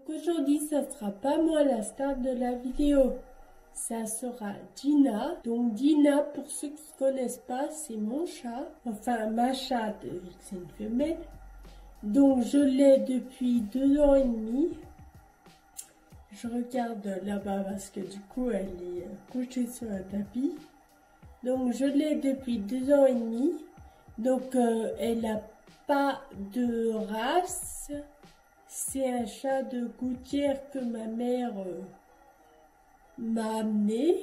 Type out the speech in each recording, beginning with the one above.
Donc aujourd'hui, ça sera pas moi la star de la vidéo. Ça sera Dina. Donc Dina, pour ceux qui ne connaissent pas, c'est mon chat. Enfin, ma chatte, c'est une femelle. Donc je l'ai depuis 2 ans et demi. Je regarde là-bas parce que du coup, elle est couchée sur un tapis. Donc je l'ai depuis 2 ans et demi. Donc elle n'a pas de race. C'est un chat de gouttière que ma mère m'a amené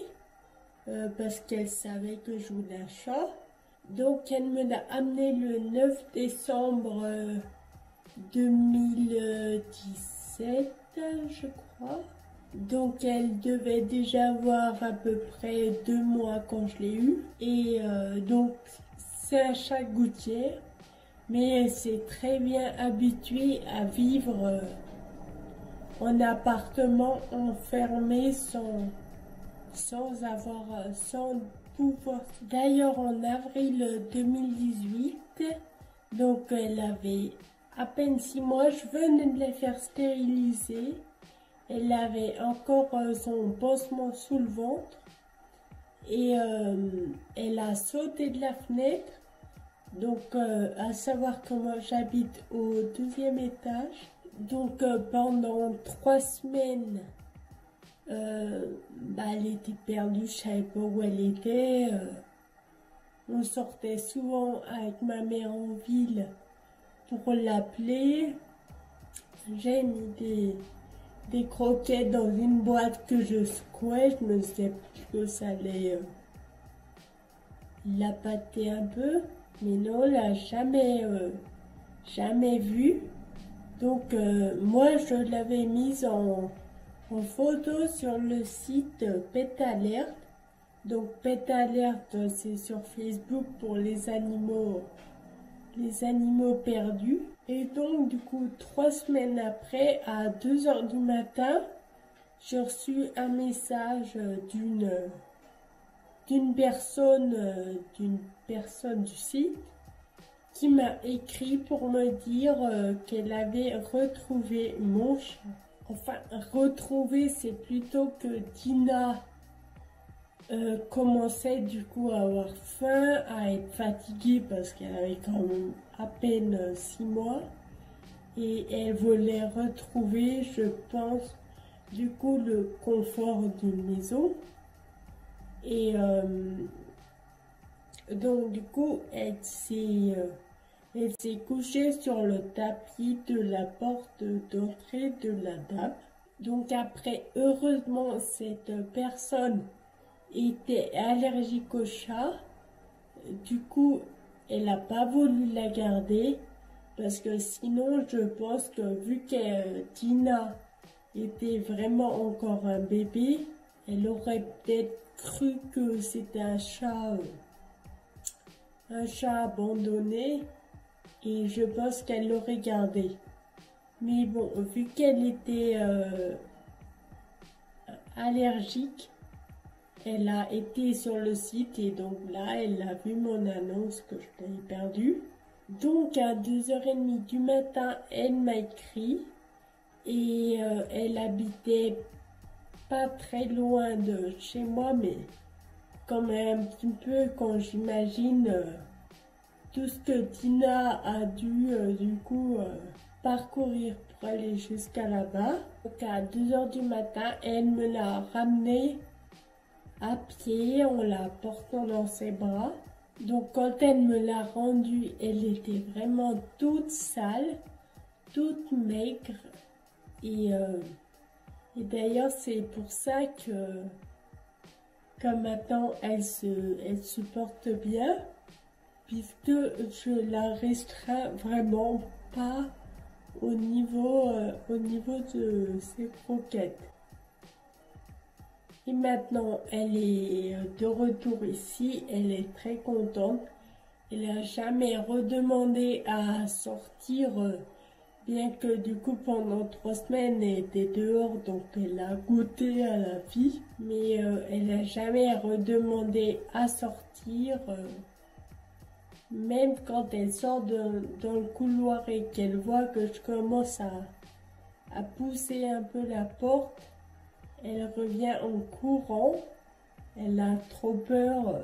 parce qu'elle savait que je voulais un chat. Donc elle me l'a amené le 9 décembre 2017, je crois. Donc elle devait déjà avoir à peu près 2 mois quand je l'ai eu. Et donc c'est un chat gouttière. Mais elle s'est très bien habituée à vivre en appartement enfermé sans pouvoir. D'ailleurs, en avril 2018, donc elle avait à peine 6 mois, je venais de la faire stériliser. Elle avait encore son pansement sous le ventre et elle a sauté de la fenêtre. Donc, à savoir que moi j'habite au 2e étage. Donc, pendant 3 semaines, elle était perdue, je savais pas où elle était. On sortait souvent avec ma mère en ville pour l'appeler. J'ai mis des croquettes dans une boîte que je secouais. Je me disais que ça allait la pâter un peu. Mais non, on l'a jamais vu. Donc, moi, je l'avais mise en photo sur le site Pet Alert. Donc, Pet Alert, c'est sur Facebook pour les animaux perdus. Et donc, du coup, 3 semaines après, à 2 h du matin, j'ai reçu un message d'une personne du site qui m'a écrit pour me dire qu'elle avait retrouvé mon chat. Enfin, retrouvé, c'est plutôt que Dina commençait du coup à avoir faim, à être fatiguée parce qu'elle avait quand même à peine 6 mois. Et elle voulait retrouver, je pense, du coup le confort d'une maison. Et donc du coup, elle s'est couchée sur le tapis de la porte d'entrée de la dame. Donc après, heureusement, cette personne était allergique au chat. Du coup, elle n'a pas voulu la garder parce que sinon, je pense que vu que Dina était vraiment encore un bébé, elle aurait peut-être cru que c'était un chat abandonné et je pense qu'elle l'aurait gardé. Mais bon, vu qu'elle était allergique, elle a été sur le site et donc là, elle a vu mon annonce que je t'avais perdu. Donc à 2 h 30 du matin, elle m'a écrit et elle habitait pas très loin de chez moi, mais quand même un petit peu quand j'imagine tout ce que Dina a dû du coup parcourir pour aller jusqu'à là-bas. Donc à 2 h du matin, elle me l'a ramenée à pied en la portant dans ses bras. Donc quand elle me l'a rendue, elle était vraiment toute sale, toute maigre. Et d'ailleurs c'est pour ça que maintenant elle se porte bien, puisque je la restreins vraiment pas au niveau de ses croquettes. Et maintenant, elle est de retour ici, elle est très contente. Elle n'a jamais redemandé à sortir, bien que du coup pendant 3 semaines elle était dehors, donc elle a goûté à la vie. Mais elle n'a jamais redemandé à sortir, même quand elle sort dans le couloir et qu'elle voit que je commence à pousser un peu la porte. Elle revient en courant. Elle a trop peur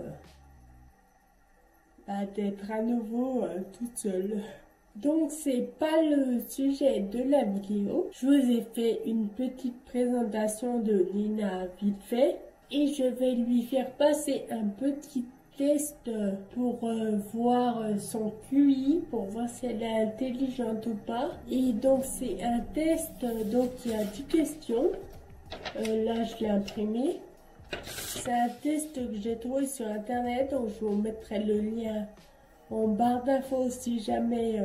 d'être à nouveau toute seule. Donc c'est pas le sujet de la vidéo. Je vous ai fait une petite présentation de Nina vite fait. Et je vais lui faire passer un petit test pour voir son QI, pour voir si elle est intelligente ou pas. Et donc c'est un test, donc il y a 10 questions. Là je l'ai imprimé. C'est un test que j'ai trouvé sur internet, donc je vous mettrai le lien en barre d'infos si jamais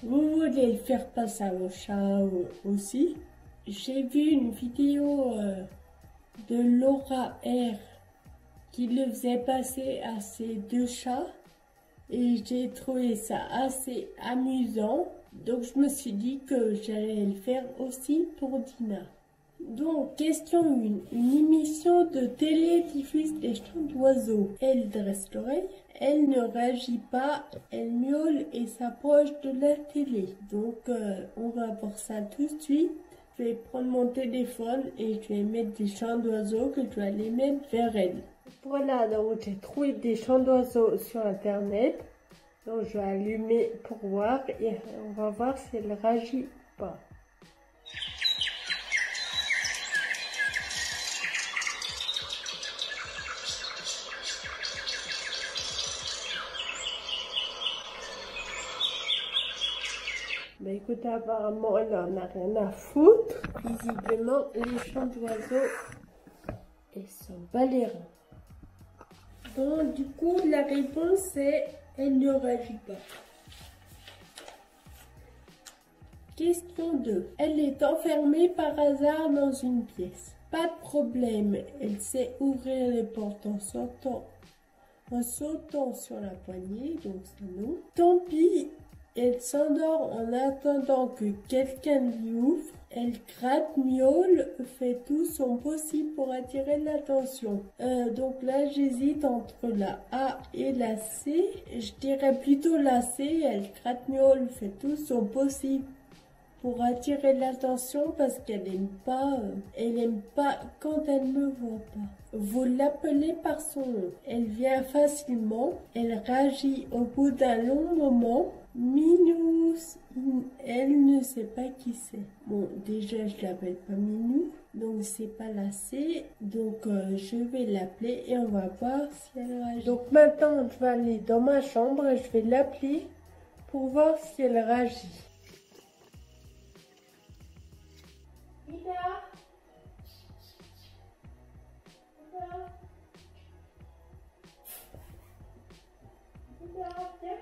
vous voulez le faire passer à vos chats aussi. J'ai vu une vidéo de Laura R qui le faisait passer à ses 2 chats et j'ai trouvé ça assez amusant, donc je me suis dit que j'allais le faire aussi pour Dina. Donc question 1, une émission de télé diffuse des chants d'oiseaux. Elle dresse l'oreille, elle ne réagit pas, elle miaule et s'approche de la télé. Donc on va voir ça tout de suite. Je vais prendre mon téléphone et je vais mettre des chants d'oiseaux que je vais aller mettre vers elle. Voilà, donc j'ai trouvé des chants d'oiseaux sur internet. Donc je vais allumer pour voir et on va voir si elle réagit ou pas. Mais écoutez, apparemment, elle en a rien à foutre. Visiblement, les chants d'oiseaux, ils sont balérins. Donc, du coup, la réponse est elle ne réagit pas. Question 2. Elle est enfermée par hasard dans une pièce. Pas de problème, elle sait ouvrir les portes en sautant sur la poignée, donc c'est non. Tant pis. Elle s'endort en attendant que quelqu'un lui ouvre. Elle gratte, miaule, fait tout son possible pour attirer l'attention. Donc là, j'hésite entre la A et la C. Je dirais plutôt la C. Elle gratte, miaule, fait tout son possible pour attirer l'attention parce qu'elle aime pas quand elle ne voit pas. Vous l'appelez par son nom. Elle vient facilement. Elle réagit au bout d'un long moment. Minou, elle ne sait pas qui c'est. Bon, déjà, je l'appelle pas Minou, donc c'est pas la C. Donc, je vais l'appeler et on va voir si elle réagit. Donc, maintenant, je vais aller dans ma chambre et je vais l'appeler pour voir si elle réagit. Ida? Viens.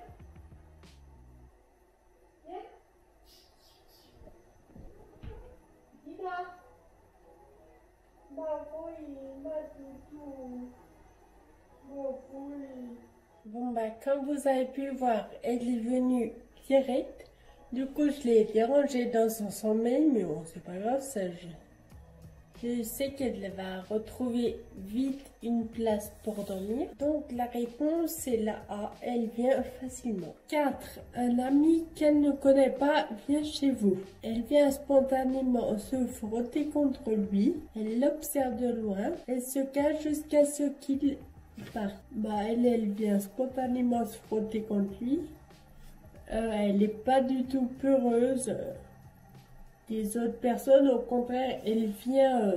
Bon bah comme vous avez pu voir, elle est venue direct. Du coup je l'ai dérangée dans son sommeil, mais bon c'est pas grave, ça je sais qu'elle va retrouver vite une place pour dormir. Donc la réponse c'est la A, elle vient facilement. 4. Un ami qu'elle ne connaît pas vient chez vous. Elle vient spontanément se frotter contre lui. Elle l'observe de loin. Elle se cache jusqu'à ce qu'il parte. Bah elle vient spontanément se frotter contre lui. Elle n'est pas du tout peureuse. Les autres personnes, au contraire, elle vient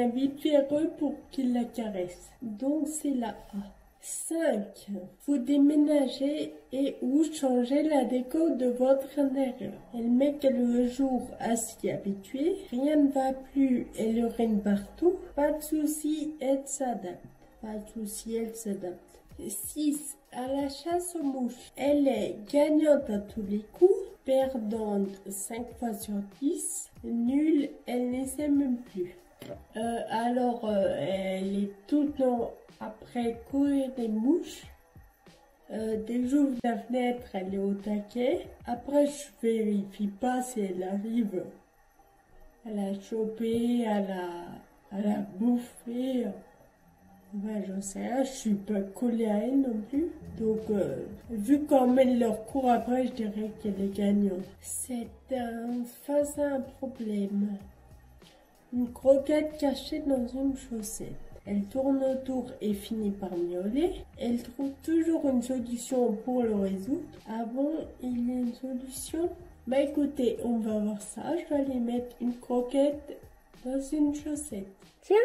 vite vers eux pour qu'ils la caressent. Donc c'est la A. 5. Vous déménagez et ou changez la déco de votre intérieur. Elle met quelques jours à s'y habituer. Rien ne va plus, elle urine partout. Pas de souci, elle s'adapte. 6. À la chasse aux mouches. Elle est gagnante à tous les coups. Perdante 5 fois sur 10. Nulle, elle n'essaie même plus. Elle est tout le temps après courir des mouches. Dès que j'ouvre la fenêtre, elle est au taquet. Après, je vérifie pas si elle arrive à la choper, à la bouffer. Ben, j'en sais rien, je suis pas collée à elle non plus. Donc, vu qu'on mène leur cours après, je dirais qu'elle est gagnante. C'est face à un problème. Une croquette cachée dans une chaussette. Elle tourne autour et finit par miauler. Elle trouve toujours une solution pour le résoudre. Ah bon, il y a une solution? Bah écoutez, on va voir ça. Je vais aller mettre une croquette dans une chaussette. Tiens!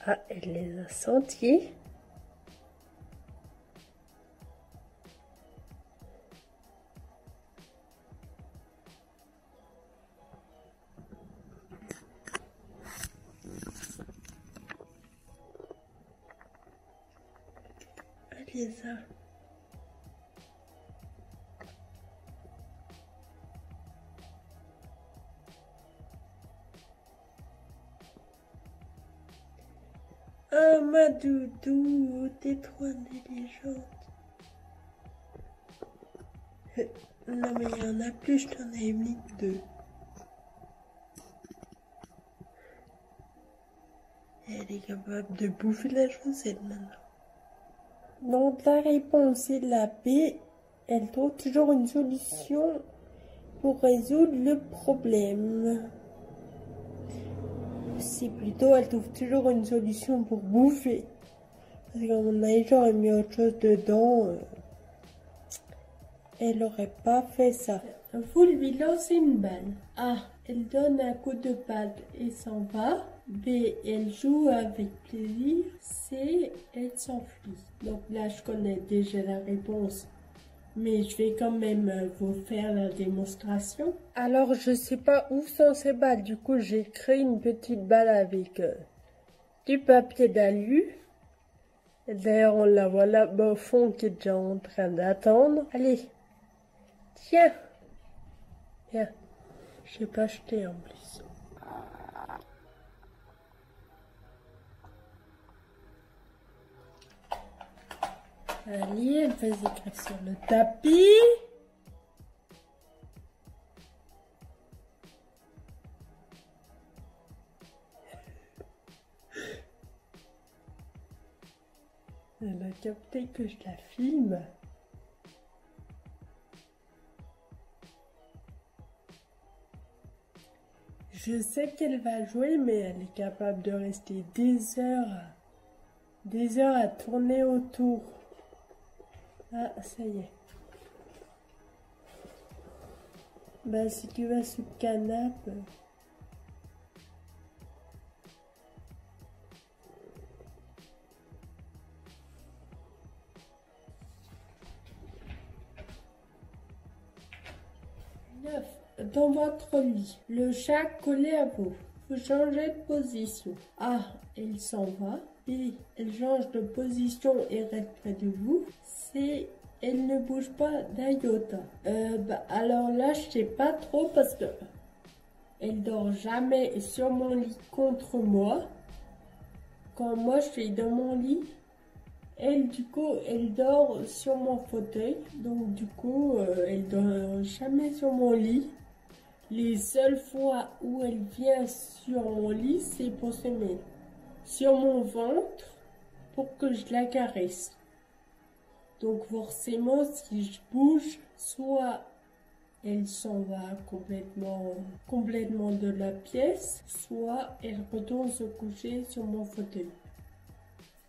Ah, elle les a sentis. Elle les a. Ah, ma doudou, t'es trop intelligente. Non, mais il y en a plus, je t'en ai mis 2. Elle est capable de bouffer la chaussette maintenant. Donc la réponse est la B. Elle trouve toujours une solution pour résoudre le problème. C'est plutôt, elle trouve toujours une solution pour bouffer. Parce qu'à mon avis, j'aurais mis autre chose dedans. Elle n'aurait pas fait ça. Vous lui lancez une balle. A. Elle donne un coup de patte et s'en va. B. Elle joue avec plaisir. C. Elle s'enfuit. Donc là, je connais déjà la réponse. Mais je vais quand même vous faire la démonstration. Alors, je sais pas où sont ces balles. Du coup, j'ai créé une petite balle avec du papier d'alu. D'ailleurs, on la voit là au fond qui est déjà en train d'attendre. Allez, tiens. Tiens, je sais pas acheter en plus. Allez, elle fait écrire sur le tapis. Elle a capté que je la filme. Je sais qu'elle va jouer, mais elle est capable de rester des heures à tourner autour. Ah, ça y est. Bah, si tu vas sous le canapé. Dans votre lit, le chat collé à vous. Vous changez de position. A. Elle s'en va. B. Elle change de position et reste près de vous. C. Elle ne bouge pas d'un iota. Alors là, je sais pas trop parce que elle dort jamais sur mon lit contre moi. Quand moi je suis dans mon lit, elle du coup elle dort sur mon fauteuil. Donc du coup elle dort jamais sur mon lit. Les seules fois où elle vient sur mon lit, c'est pour se mettre sur mon ventre pour que je la caresse. Donc forcément, si je bouge, soit elle s'en va complètement de la pièce, soit elle retourne se coucher sur mon fauteuil.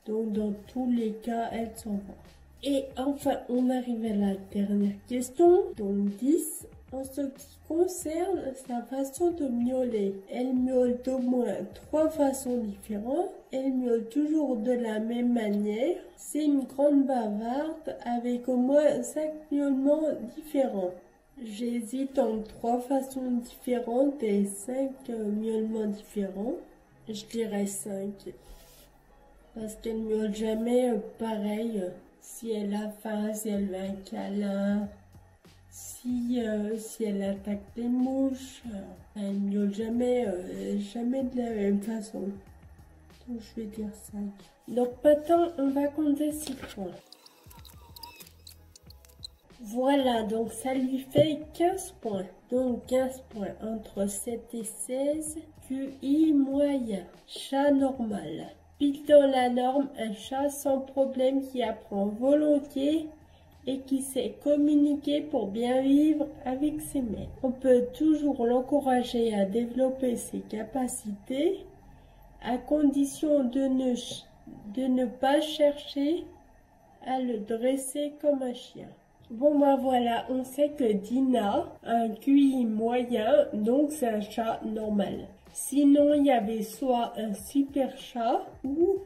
Donc dans tous les cas, elle s'en va. Et enfin, on arrive à la dernière question, donc 10. En ce qui concerne sa façon de miauler, elle miaule d'au moins 3 façons différentes. Elle miaule toujours de la même manière. C'est une grande bavarde avec au moins 5 miaulements différents. J'hésite entre 3 façons différentes et 5 miaulements différents. Je dirais 5. Parce qu'elle miaule jamais pareil. Si elle a faim, si elle veut un câlin. Si elle attaque des mouches, elle miaule jamais de la même façon. Donc je vais dire 5. Donc maintenant, on va compter 6 points. Voilà, donc ça lui fait 15 points. Donc 15 points entre 7 et 16. QI moyen. Chat normal. Pile dans la norme, un chat sans problème qui apprend volontiers et qui sait communiquer pour bien vivre avec ses maîtres. On peut toujours l'encourager à développer ses capacités à condition de ne pas chercher à le dresser comme un chien. Bon ben voilà, on sait que Dina a un QI moyen, donc c'est un chat normal. Sinon, il y avait soit un super chat ou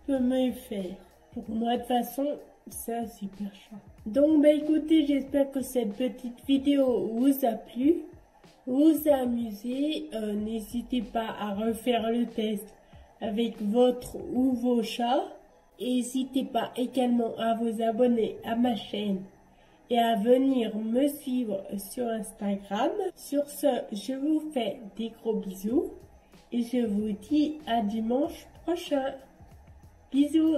peut me faire. Pour moi, de toute façon, c'est un super chat. Donc, bah écoutez, j'espère que cette petite vidéo vous a plu, vous a amusé. N'hésitez pas à refaire le test avec votre ou vos chats. N'hésitez pas également à vous abonner à ma chaîne et à venir me suivre sur Instagram. Sur ce, je vous fais des gros bisous et je vous dis à dimanche prochain. Bisous!